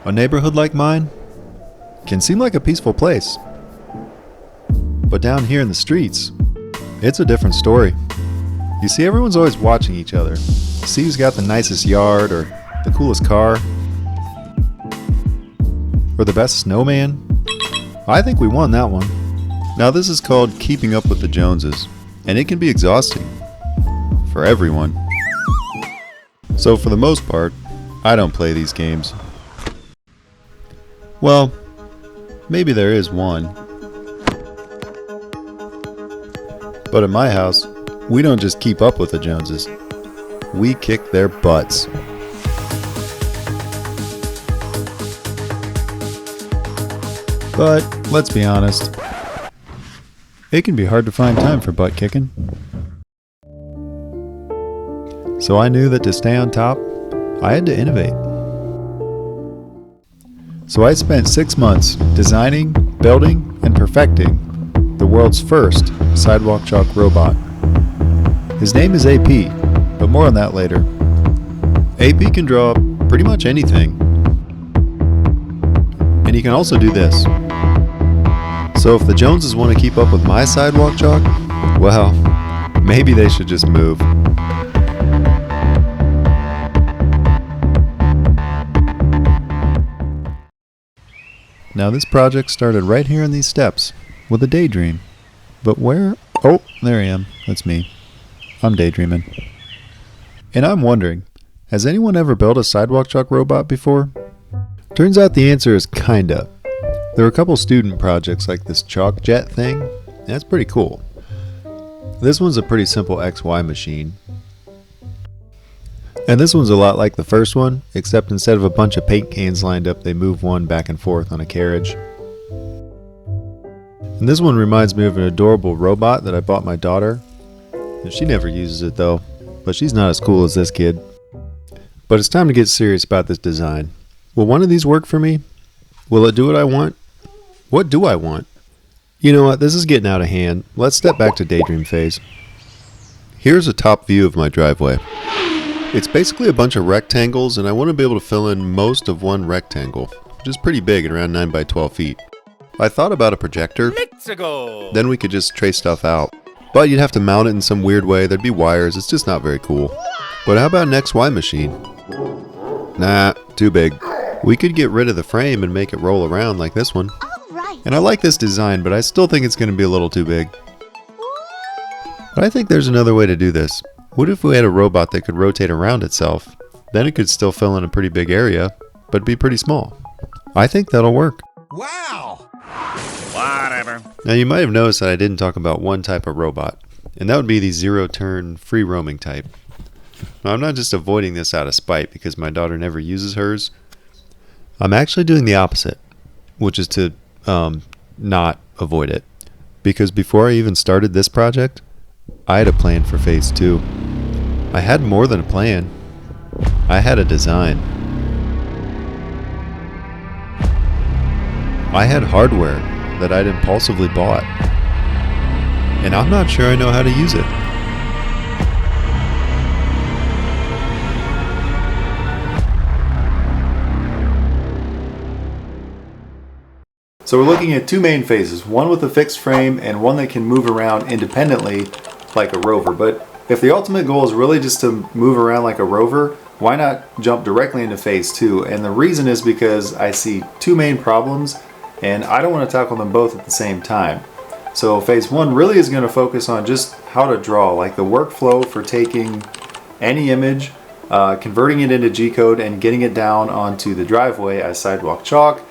A neighborhood like mine can seem like a peaceful place. But down here in the streets, it's a different story. You see, everyone's always watching each other. See who's got the nicest yard or the coolest car or the best snowman. I think we won that one. Now this is called keeping up with the Joneses, and it can be exhausting for everyone. So for the most part, I don't play these games. Well, maybe there is one. But at my house, we don't just keep up with the Joneses. We kick their butts. But let's be honest, it can be hard to find time for butt kicking. So I knew that to stay on top, I had to innovate. So I spent 6 months designing, building, and perfecting the world's first Sidewalk chalk robot. His name is AP, but more on that later. AP can draw pretty much anything. And he can also do this. So if the Joneses want to keep up with my Sidewalk chalk, well, maybe they should just move. Now this project started right here in these steps with a daydream. But where? Oh, there I am. That's me. I'm daydreaming. And I'm wondering, has anyone ever built a Sidewalk chalk robot before? Turns out the answer is kinda. There are a couple student projects like this chalk jet thing. That's pretty cool. This one's a pretty simple XY machine. And this one's a lot like the first one, except instead of a bunch of paint cans lined up, they move one back and forth on a carriage. And this one reminds me of an adorable robot that I bought my daughter. And she never uses it though, but she's not as cool as this kid. But it's time to get serious about this design. Will one of these work for me? Will it do what I want? What do I want? You know what, this is getting out of hand. Let's step back to daydream phase. Here's a top view of my driveway. It's basically a bunch of rectangles, and I want to be able to fill in most of one rectangle, which is pretty big at around 9 by 12 feet. I thought about a projector. Let's go! Then we could just trace stuff out. But you'd have to mount it in some weird way, there'd be wires, it's just not very cool. But how about an XY machine? Nah, too big. We could get rid of the frame and make it roll around like this one. Right. And I like this design, but I still think it's going to be a little too big. But I think there's another way to do this. What if we had a robot that could rotate around itself? Then it could still fill in a pretty big area, but be pretty small. I think that'll work. Wow! Whatever. Now you might have noticed that I didn't talk about one type of robot, and that would be the zero-turn, free-roaming type. Now I'm not just avoiding this out of spite because my daughter never uses hers. I'm actually doing the opposite, which is to not avoid it. Because before I even started this project, I had a plan for phase 2. I had more than a plan. I had a design. I had hardware that I'd impulsively bought. And I'm not sure I know how to use it. So we're looking at two main phases, one with a fixed frame and one that can move around independently like a rover. But if the ultimate goal is really just to move around like a rover, why not jump directly into phase 2? And the reason is because I see two main problems and I don't want to tackle them both at the same time. So phase 1 really is going to focus on just how to draw, like the workflow for taking any image, converting it into G-code and getting it down onto the driveway as Sidewalk chalk,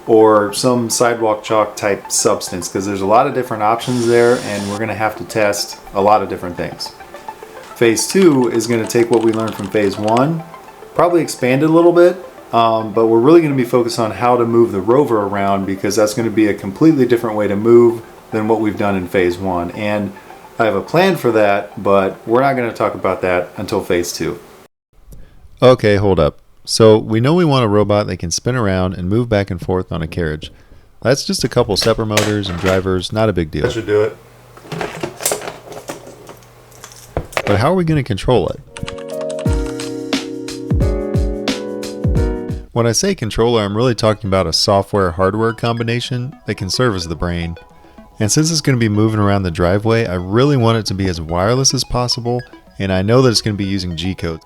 or some Sidewalk chalk type substance, because there's a lot of different options there and we're going to have to test a lot of different things. Phase 2 is going to take what we learned from phase 1, probably expand it a little bit, but we're really going to be focused on how to move the rover around, because that's going to be a completely different way to move than what we've done in phase 1. And I have a plan for that, but we're not going to talk about that until phase 2. Okay, hold up. So we know we want a robot that can spin around and move back and forth on a carriage. That's just a couple stepper motors and drivers, not a big deal. That should do it. But how are we going to control it? When I say controller, I'm really talking about a software-hardware combination that can serve as the brain. And since it's going to be moving around the driveway, I really want it to be as wireless as possible, and I know that it's going to be using G-code.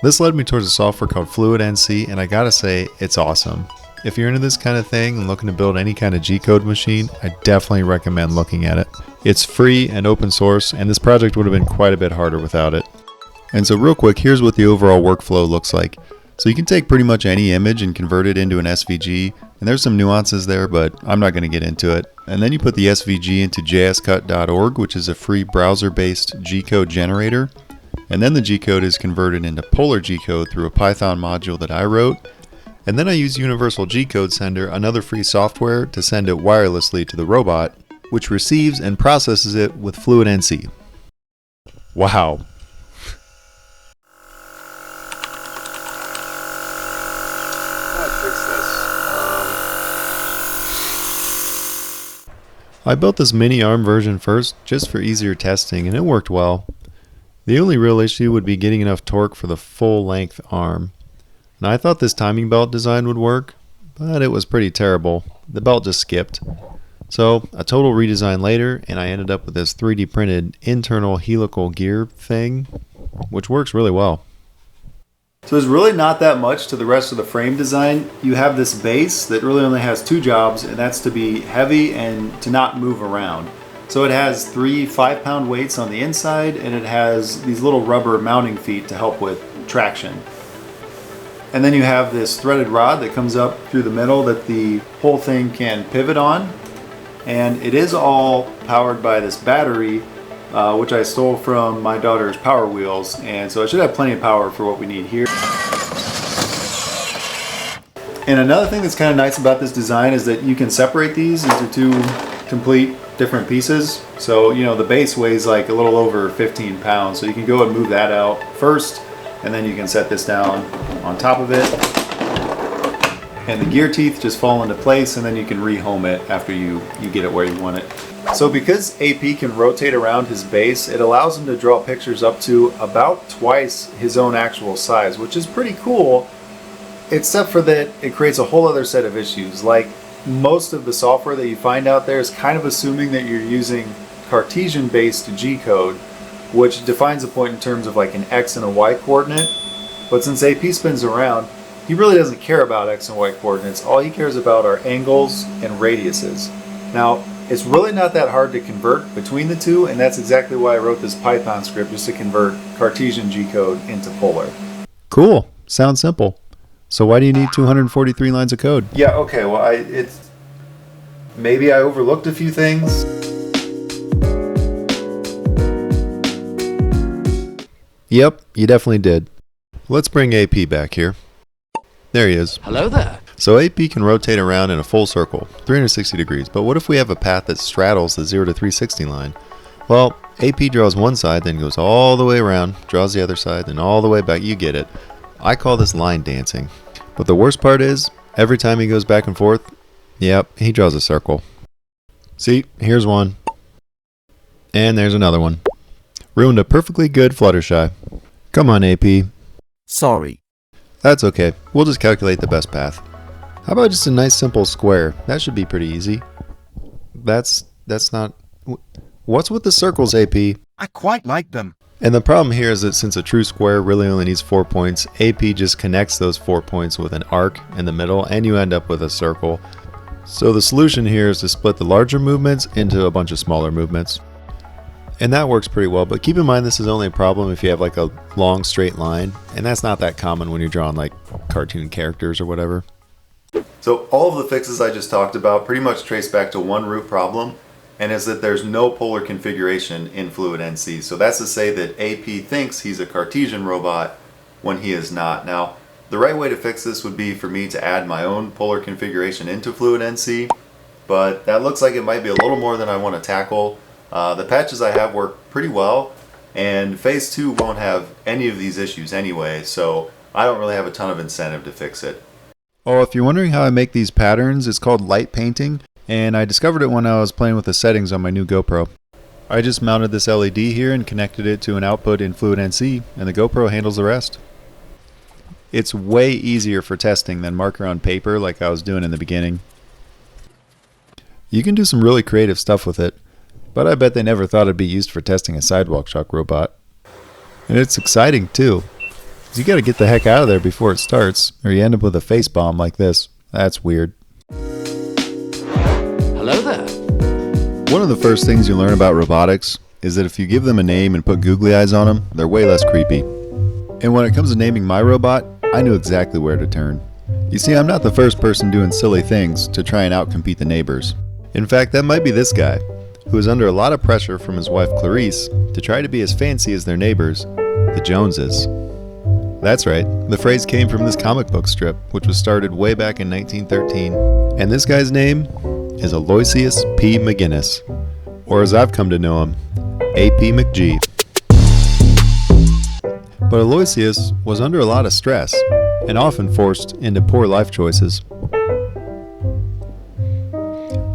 This led me towards a software called FluidNC, and I gotta say, it's awesome. If you're into this kind of thing and looking to build any kind of G-code machine, I definitely recommend looking at it. It's free and open source, and this project would have been quite a bit harder without it. And so real quick, here's what the overall workflow looks like. So you can take pretty much any image and convert it into an SVG, and there's some nuances there, but I'm not going to get into it. And then you put the SVG into jscut.org, which is a free browser-based G-code generator. And then the G-code is converted into Polar G-code through a Python module that I wrote. And then I use Universal G-code Sender, another free software, to send it wirelessly to the robot, which receives and processes it with FluidNC. Wow. I built this mini ARM version first, just for easier testing, and it worked well. The only real issue would be getting enough torque for the full-length arm. Now I thought this timing belt design would work, but it was pretty terrible. The belt just skipped. So a total redesign later, and I ended up with this 3D printed internal helical gear thing, which works really well. So there's really not that much to the rest of the frame design. You have this base that really only has two jobs, and that's to be heavy and to not move around. So it has 3 5-pound weights on the inside, and it has these little rubber mounting feet to help with traction. And then you have this threaded rod that comes up through the middle that the whole thing can pivot on. And it is all powered by this battery, which I stole from my daughter's Power Wheels, and so it should have plenty of power for what we need here. And another thing that's kind of nice about this design is that you can separate these into two complete different pieces. So, you know, the base weighs like a little over 15 pounds, so you can go and move that out first, and then you can set this down on top of it. And the gear teeth just fall into place, and then you can rehome it after you get it where you want it. So because AP can rotate around his base, it allows him to draw pictures up to about twice his own actual size, which is pretty cool, except for that it creates a whole other set of issues. Like, most of the software that you find out there is kind of assuming that you're using Cartesian-based G-code, which defines a point in terms of like an X and a Y coordinate. But since AP spins around, he really doesn't care about X and Y coordinates. All he cares about are angles and radiuses. Now, it's really not that hard to convert between the two, and that's exactly why I wrote this Python script, just to convert Cartesian G-code into Polar. Cool. Sounds simple. So why do you need 243 lines of code? Yeah, okay, well, maybe I overlooked a few things. Yep, you definitely did. Let's bring AP back here. There he is. Hello there. So AP can rotate around in a full circle, 360 degrees, but what if we have a path that straddles the 0 to 360 line? Well, AP draws one side, then goes all the way around, draws the other side, then all the way back. You get it. I call this line dancing. But the worst part is, every time he goes back and forth, yep, he draws a circle. See, here's one. And there's another one. Ruined a perfectly good Fluttershy. Come on, AP. Sorry. That's okay. We'll just calculate the best path. How about just a nice simple square? That should be pretty easy. That's not... What's with the circles, AP? I quite like them. And the problem here is that since a true square really only needs 4 points, AP just connects those 4 points with an arc in the middle, and you end up with a circle. So the solution here is to split the larger movements into a bunch of smaller movements. And that works pretty well, but keep in mind this is only a problem if you have like a long straight line, and that's not that common when you're drawing like cartoon characters or whatever. So all of the fixes I just talked about pretty much trace back to one root problem, and is that there's no polar configuration in FluidNC. So that's to say that AP thinks he's a Cartesian robot when he is not. Now, the right way to fix this would be for me to add my own polar configuration into FluidNC, but that looks like it might be a little more than I want to tackle. The patches I have work pretty well, and Phase 2 won't have any of these issues anyway, so I don't really have a ton of incentive to fix it. Oh, if you're wondering how I make these patterns, it's called light painting, and I discovered it when I was playing with the settings on my new GoPro. I just mounted this LED here and connected it to an output in FluidNC, and the GoPro handles the rest. It's way easier for testing than marker on paper like I was doing in the beginning. You can do some really creative stuff with it, but I bet they never thought it'd be used for testing a sidewalk chalk robot. And it's exciting too. You gotta get the heck out of there before it starts, or you end up with a face bomb like this. That's weird. Hello there. One of the first things you learn about robotics is that if you give them a name and put googly eyes on them, they're way less creepy. And when it comes to naming my robot, I knew exactly where to turn. You see, I'm not the first person doing silly things to try and outcompete the neighbors. In fact, that might be this guy, who is under a lot of pressure from his wife Clarice to try to be as fancy as their neighbors, the Joneses. That's right, the phrase came from this comic book strip, which was started way back in 1913. And this guy's name is Aloysius P. McGinnis, or as I've come to know him, A.P. McG. But Aloysius was under a lot of stress and often forced into poor life choices.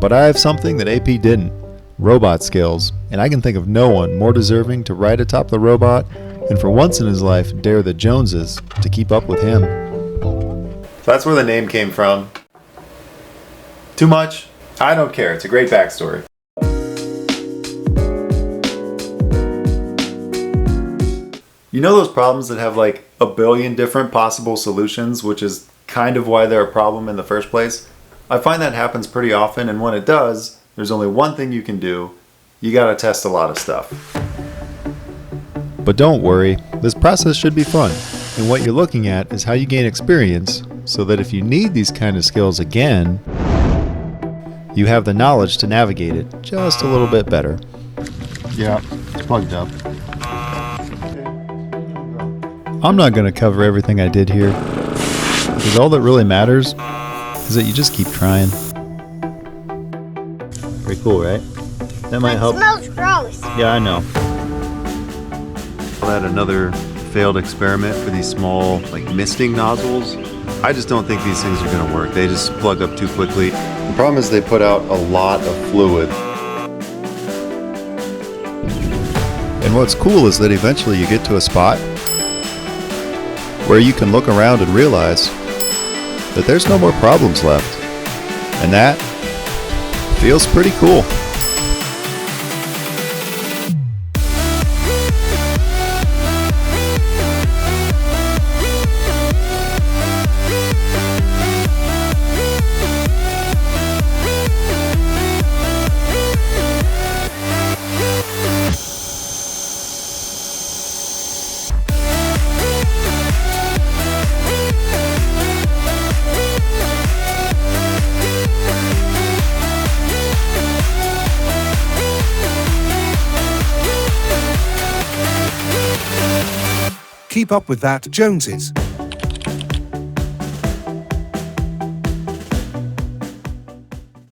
But I have something that AP didn't, robot skills, and I can think of no one more deserving to ride atop the robot and for once in his life dare the Joneses to keep up with him. So that's where the name came from. Too much? I don't care, it's a great backstory. You know those problems that have like a billion different possible solutions, which is kind of why they're a problem in the first place? I find that happens pretty often, and when it does, there's only one thing you can do. You gotta test a lot of stuff. But don't worry, this process should be fun, and what you're looking at is how you gain experience so that if you need these kind of skills again, you have the knowledge to navigate it just a little bit better. Yeah, it's plugged up. I'm not going to cover everything I did here, because all that really matters is that you just keep trying. Pretty cool, right? That might help. It smells gross. Yeah, I know. I'll add another failed experiment for these small, like, misting nozzles. I just don't think these things are going to work. They just plug up too quickly. The problem is they put out a lot of fluid. And what's cool is that eventually you get to a spot where you can look around and realize that there's no more problems left. And that feels pretty cool. Keep up with that, Joneses.